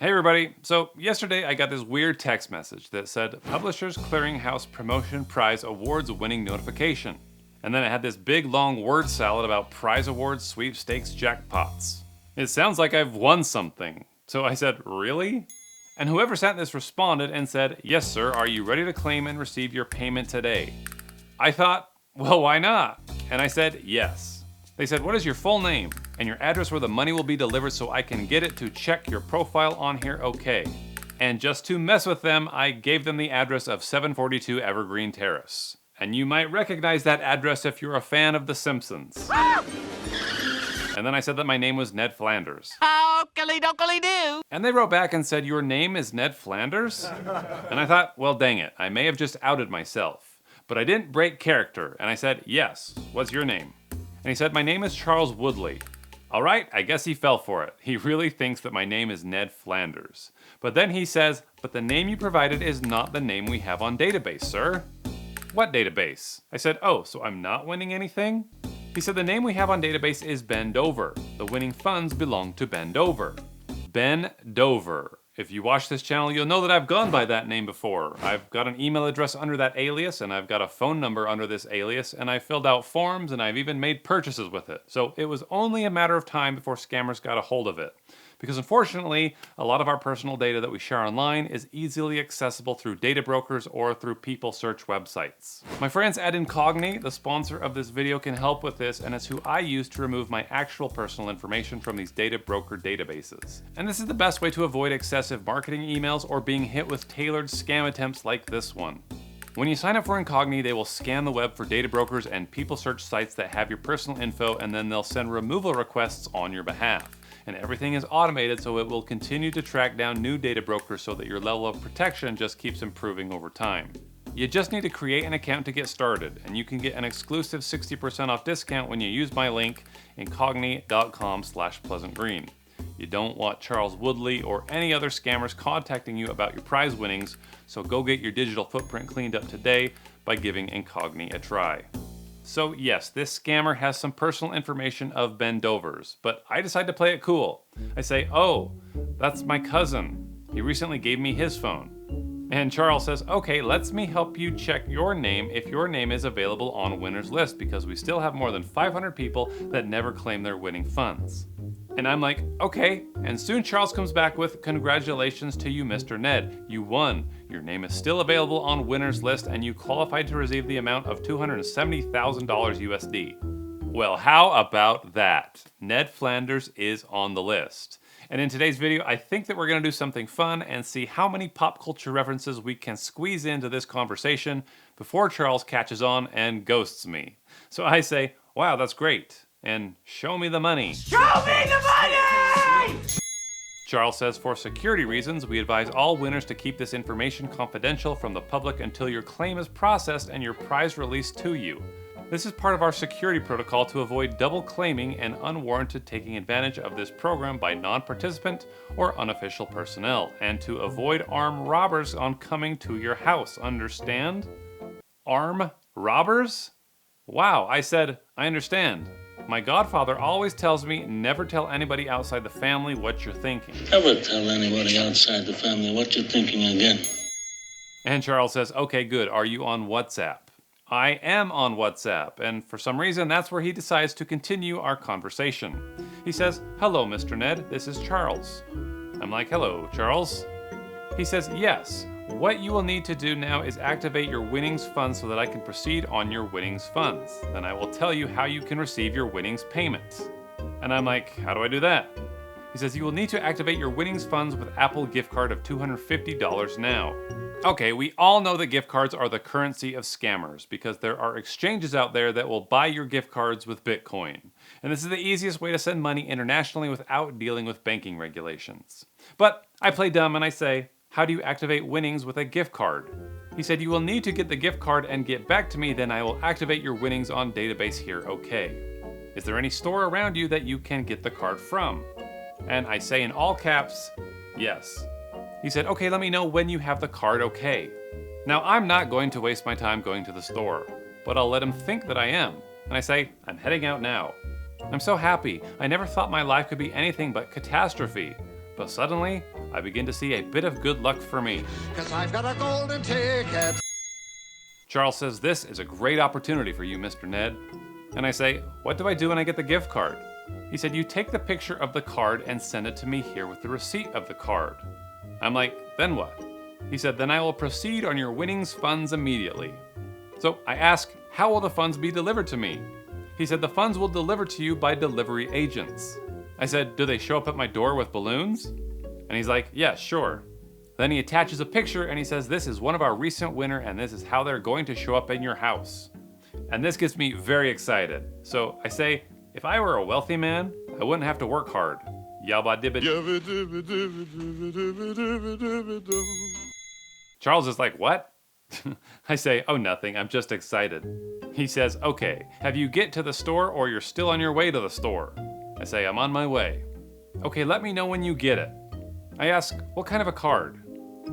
Hey everybody, so yesterday I got this weird text message that said Publishers Clearinghouse Promotion Prize Awards winning notification. And then it had this big long word salad about prize awards, sweepstakes, jackpots. It sounds like I've won something. So I said, really? And whoever sent this responded and said, yes sir, are you ready to claim and receive your payment today? I thought, well, why not? And I said, yes. They said, what is your full name and your address where the money will be delivered so I can get it to check your profile on here okay. And just to mess with them, I gave them the address of 742 Evergreen Terrace. And you might recognize that address if you're a fan of The Simpsons. And then I said that my name was Ned Flanders. Okily-dokily-do! And they wrote back and said, your name is Ned Flanders? And I thought, well dang it, I may have just outed myself. But I didn't break character, and I said, yes, what's your name? And he said, my name is Charles Woodley. All right, I guess he fell for it. He really thinks that my name is Ned Flanders. But then he says, but the name you provided is not the name we have on database, sir. What database? I said, oh, so I'm not winning anything? He said, the name we have on database is Ben Dover. The winning funds belong to Ben Dover. Ben Dover. If you watch this channel, you'll know that I've gone by that name before. I've got an email address under that alias, and I've got a phone number under this alias, and I filled out forms, and I've even made purchases with it. So it was only a matter of time before scammers got a hold of it. Because unfortunately, a lot of our personal data that we share online is easily accessible through data brokers or through people search websites. My friends at Incogni, the sponsor of this video, can help with this, and it's who I use to remove my actual personal information from these data broker databases. And this is the best way to avoid excessive marketing emails or being hit with tailored scam attempts like this one. When you sign up for Incogni, they will scan the web for data brokers and people search sites that have your personal info, and then they'll send removal requests on your behalf. And everything is automated, so it will continue to track down new data brokers so that your level of protection just keeps improving over time. You just need to create an account to get started, and you can get an exclusive 60% off discount when you use my link, incogni.com/pleasantgreen. You don't want Charles Woodley or any other scammers contacting you about your prize winnings, so go get your digital footprint cleaned up today by giving Incogni a try. So yes, this scammer has some personal information of Ben Dover's, but I decide to play it cool. I say, oh, that's my cousin. He recently gave me his phone. And Charles says, okay, let me help you check your name if your name is available on a winner's list, because we still have more than 500 people that never claim their winning funds. And I'm like, okay, and soon Charles comes back with, congratulations to you, Mr. Ned. You won. Your name is still available on winner's list, and you qualified to receive the amount of $270,000 USD. Well, how about that? Ned Flanders is on the list. And in today's video, I think that we're going to do something fun and see how many pop culture references we can squeeze into this conversation before Charles catches on and ghosts me. So I say, wow, that's great. And show me the money. Show me the money! Charles says, for security reasons, we advise all winners to keep this information confidential from the public until your claim is processed and your prize released to you. This is part of our security protocol to avoid double claiming and unwarranted taking advantage of this program by non-participant or unofficial personnel, and to avoid armed robbers on coming to your house. Understand? Armed robbers? Wow, I said, I understand. My godfather always tells me never tell anybody outside the family what you're thinking. Never tell anybody outside the family what you're thinking again. And Charles says, okay, good. Are you on WhatsApp? I am on WhatsApp, and for some reason that's where he decides to continue our conversation. He says, hello, Mr. Ned, this is Charles. I'm like, hello, Charles. He says, yes. What you will need to do now is activate your winnings fund so that I can proceed on your winnings funds. Then I will tell you how you can receive your winnings payment. And I'm like, how do I do that? He says, you will need to activate your winnings funds with Apple gift card of $250 now. Okay, we all know that gift cards are the currency of scammers because there are exchanges out there that will buy your gift cards with Bitcoin. And this is the easiest way to send money internationally without dealing with banking regulations. But I play dumb and I say, how do you activate winnings with a gift card? He said, you will need to get the gift card and get back to me, then I will activate your winnings on database here, okay. Is there any store around you that you can get the card from? And I say in all caps, yes. He said, okay, let me know when you have the card, okay. Now I'm not going to waste my time going to the store, but I'll let him think that I am. And I say, I'm heading out now. I'm so happy. I never thought my life could be anything but catastrophe. But suddenly, I begin to see a bit of good luck for me. 'Cause I've got a golden ticket. Charles says, this is a great opportunity for you, Mr. Ned. And I say, what do I do when I get the gift card? He said, you take the picture of the card and send it to me here with the receipt of the card. I'm like, then what? He said, then I will proceed on your winnings funds immediately. So I ask, how will the funds be delivered to me? He said, the funds will deliver to you by delivery agents. I said, do they show up at my door with balloons? And he's like, yeah, sure. Then he attaches a picture and he says, this is one of our recent winner and this is how they're going to show up in your house. And this gets me very excited. So I say, if I were a wealthy man, I wouldn't have to work hard. Yabba dibba. Charles is like, what? I say, oh, nothing, I'm just excited. He says, okay, have you get to the store or you're still on your way to the store? I say, I'm on my way. Okay, let me know when you get it. I ask, what kind of a card?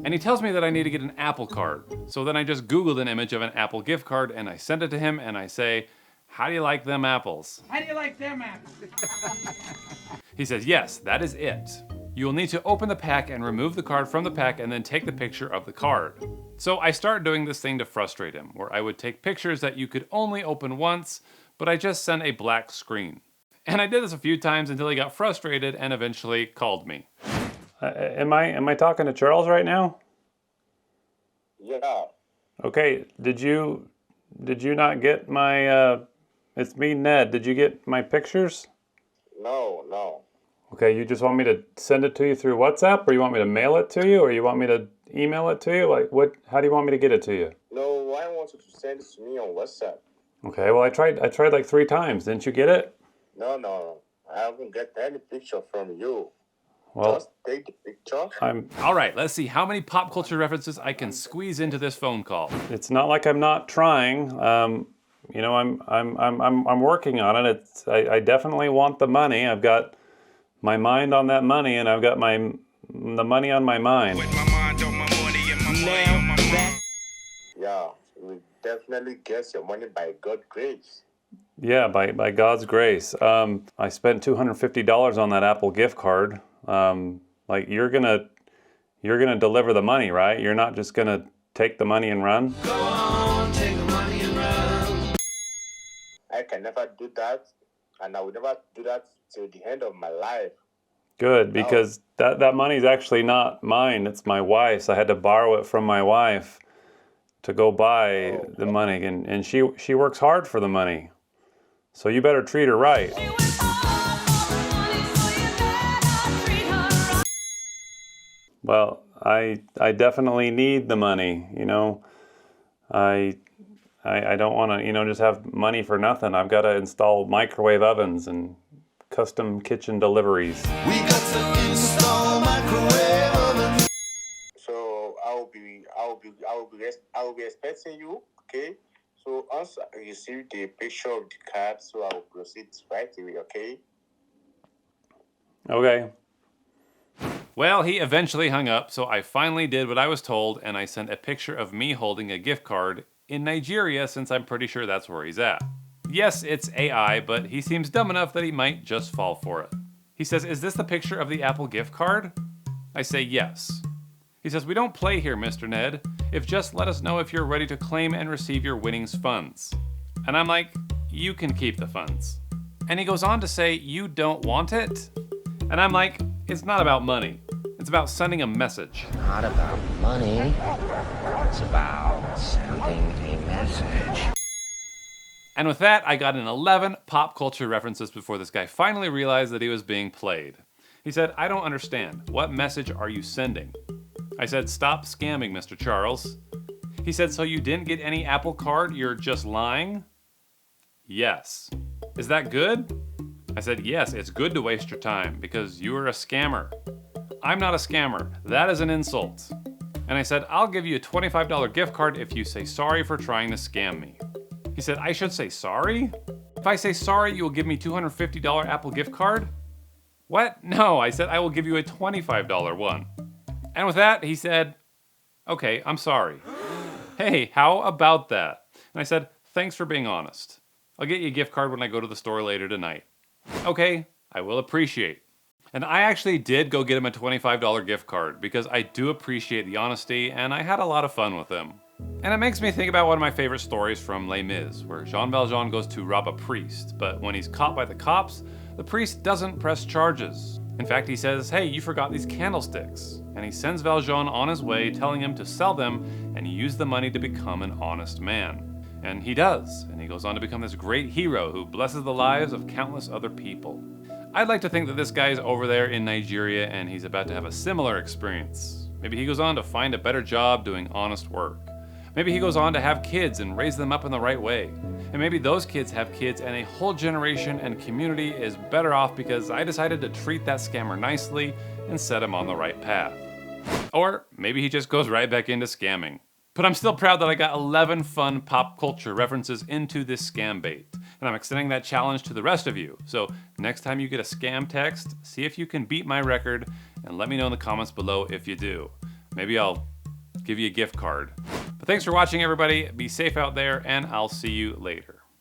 And he tells me that I need to get an Apple card. So then I just Googled an image of an Apple gift card and I send it to him and I say, how do you like them apples? How do you like them apples? He says, yes, that is it. You will need to open the pack and remove the card from the pack and then take the picture of the card. So I start doing this thing to frustrate him, where I would take pictures that you could only open once, but I just sent a black screen. And I did this a few times until he got frustrated and eventually called me. Am I talking to Charles right now? Yeah. Okay, did you not get my, it's me, Ned. Did you get my pictures? No. Okay, you just want me to send it to you through WhatsApp, or you want me to mail it to you, or you want me to email it to you? Like, how do you want me to get it to you? No, I want you to send it to me on WhatsApp. Okay, well, I tried like 3 times. Didn't you get it? No. I haven't got any picture from you. Well, just take the picture. All right, let's see how many pop culture references I can squeeze into this phone call. It's not like I'm not trying. You know, I'm working on it. I definitely want the money. I've got my mind on that money, and I've got the money on my mind. Yeah, you will definitely get your money by God's grace. Yeah, by God's grace. I spent $250 on that Apple gift card. Like you're gonna deliver the money, right? You're not just gonna take the money and run. Go on, take the money and run. I can never do that, and I will never do that till the end of my life. Good, because that money's actually not mine. It's my wife's. I had to borrow it from my wife to go buy the money, and she works hard for the money. So you better treat her right. Well, I definitely need the money, you know. I don't want to, you know, just have money for nothing. I've got to install microwave ovens and custom kitchen deliveries. We got to install microwave ovens. So I will be expecting you, okay? So once I receive the picture of the card, so I will proceed right away, okay? Okay. Well, he eventually hung up, so I finally did what I was told, and I sent a picture of me holding a gift card in Nigeria, since I'm pretty sure that's where he's at. Yes, it's AI, but he seems dumb enough that he might just fall for it. He says, is this the picture of the Apple gift card? I say yes. He says, we don't play here, Mr. Ned. If just let us know if you're ready to claim and receive your winnings funds. And I'm like, you can keep the funds. And he goes on to say, you don't want it? And I'm like, it's not about money. It's about sending a message. Not about money. It's about sending a message. And with that, I got in 11 pop culture references before this guy finally realized that he was being played. He said, I don't understand. What message are you sending? I said, stop scamming, Mr. Charles. He said, so you didn't get any Apple card? You're just lying? Yes. Is that good? I said, yes, it's good to waste your time because you are a scammer. I'm not a scammer. That is an insult. And I said, I'll give you a $25 gift card if you say sorry for trying to scam me. He said, I should say sorry? If I say sorry, you will give me $250 Apple gift card? What? No, I said I will give you a $25 one. And with that, he said, okay, I'm sorry. Hey, how about that? And I said, thanks for being honest. I'll get you a gift card when I go to the store later tonight. Okay, I will appreciate. And I actually did go get him a $25 gift card because I do appreciate the honesty and I had a lot of fun with him. And it makes me think about one of my favorite stories from Les Mis, where Jean Valjean goes to rob a priest, but when he's caught by the cops, the priest doesn't press charges. In fact, he says, "Hey, you forgot these candlesticks." And he sends Valjean on his way, telling him to sell them and use the money to become an honest man. And he does, and he goes on to become this great hero who blesses the lives of countless other people. I'd like to think that this guy's over there in Nigeria and he's about to have a similar experience. Maybe he goes on to find a better job doing honest work. Maybe he goes on to have kids and raise them up in the right way. And maybe those kids have kids and a whole generation and community is better off because I decided to treat that scammer nicely and set him on the right path. Or maybe he just goes right back into scamming. But I'm still proud that I got 11 fun pop culture references into this scam bait. And I'm extending that challenge to the rest of you. So next time you get a scam text, see if you can beat my record and let me know in the comments below if you do. Maybe I'll give you a gift card. But thanks for watching, everybody. Be safe out there, and I'll see you later.